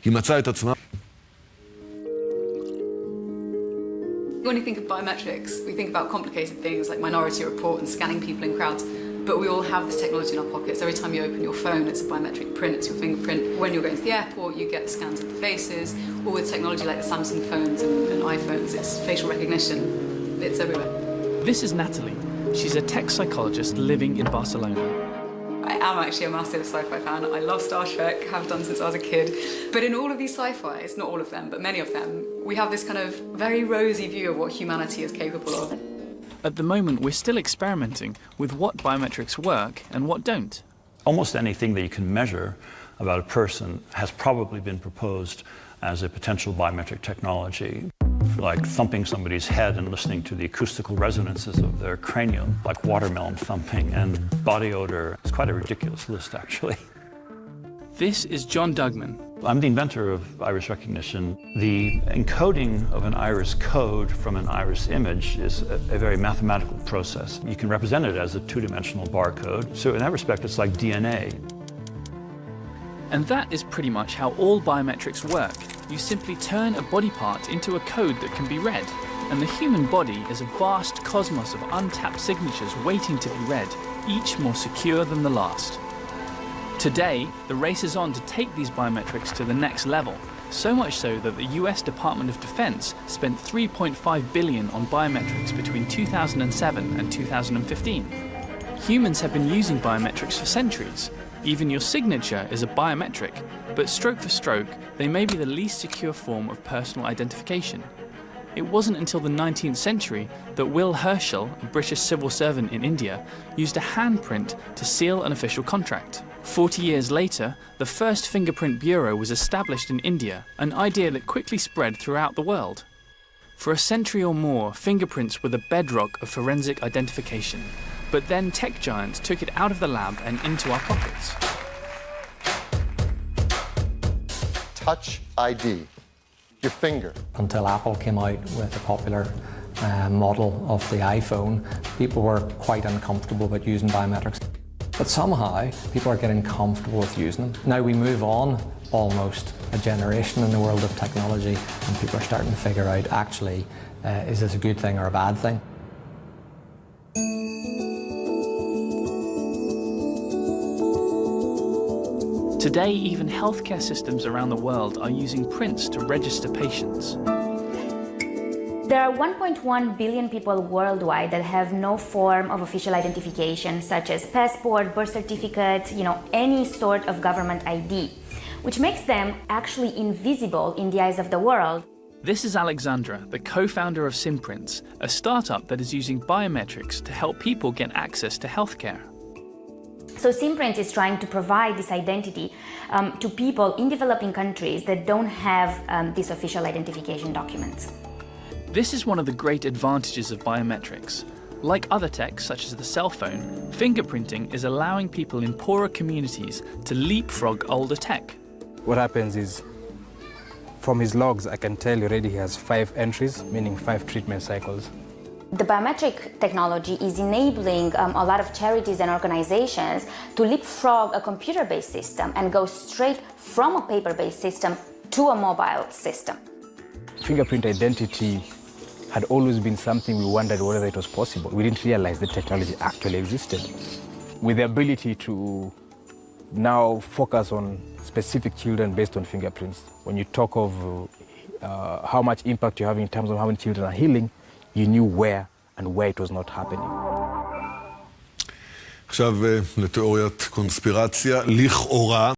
היא מצאה את עצמה. When we think of biometrics, we think about complicated things like minority report and scanning people in crowds, but we all have this technology in our pockets. Every time you open your phone, it's a biometric print, it's your fingerprint. When you're going to the airport, you get scans of the faces, or with technology like the Samsung phones and iPhones, it's facial recognition. It's everywhere. This is Natalie. She's a tech psychologist living in Barcelona. I am actually a massive sci-fi fan. I love Star Trek, have done since I was a kid. But in all of these sci-fis, not all of them, but many of them, we have this kind of very rosy view of what humanity is capable of. At the moment, we're still experimenting with what biometrics work and what don't. Almost anything that you can measure about a person has probably been proposed as a potential biometric technology, like thumping somebody's head and listening to the acoustical resonances of their cranium, like watermelon thumping, and body odor. It's quite a ridiculous list, actually. This is John Dugman. I'm the inventor of iris recognition. The encoding of an iris code from an iris image is a very mathematical process. You can represent it as a two-dimensional barcode. So in that respect, it's like DNA. And that is pretty much how all biometrics work. You simply turn a body part into a code that can be read. And the human body is a vast cosmos of untapped signatures waiting to be read, each more secure than the last. Today, the race is on to take these biometrics to the next level, so much so that the US Department of Defense spent $3.5 billion on biometrics between 2007 and 2015. Humans have been using biometrics for centuries. Even your signature is a biometric, but stroke for stroke, they may be the least secure form of personal identification. It wasn't until the 19th century that Will Herschel, a British civil servant in India, used a handprint to seal an official contract. 40 years later, the first fingerprint bureau was established in India, an idea that quickly spread throughout the world. For a century or more, fingerprints were the bedrock of forensic identification. But then tech giants took it out of the lab and into our pockets. Touch ID, your finger. Until Apple came out with a popular model of the iPhone, people were quite uncomfortable about using biometrics. But somehow, people are getting comfortable with using them. Now we move on almost a generation in the world of technology, and people are starting to figure out, actually, is this a good thing or a bad thing? Today, even healthcare systems around the world are using prints to register patients. There are 1.1 billion people worldwide that have no form of official identification, such as passport, birth certificate, any sort of government ID, which makes them actually invisible in the eyes of the world. This is Alexandra, the co-founder of Simprints, a startup that is using biometrics to help people get access to healthcare. So Simprints is trying to provide this identity to people in developing countries that don't have these official identification documents. This is one of the great advantages of biometrics. Like other tech, such as the cell phone, fingerprinting is allowing people in poorer communities to leapfrog older tech. What happens is, from his logs, I can tell already he has 5 entries, meaning 5 treatment cycles. The biometric technology is enabling a lot of charities and organizations to leapfrog a computer-based system and go straight from a paper-based system to a mobile system. Fingerprint identity had always been something we wondered whether it was possible. We didn't realize the technology actually existed. With the ability to now focus on specific children based on fingerprints, when you talk of how much impact you have in terms of how many children are healing, you knew where and where it was not happening. עכשיו לתיאוריית קונספירציה, לכאורה.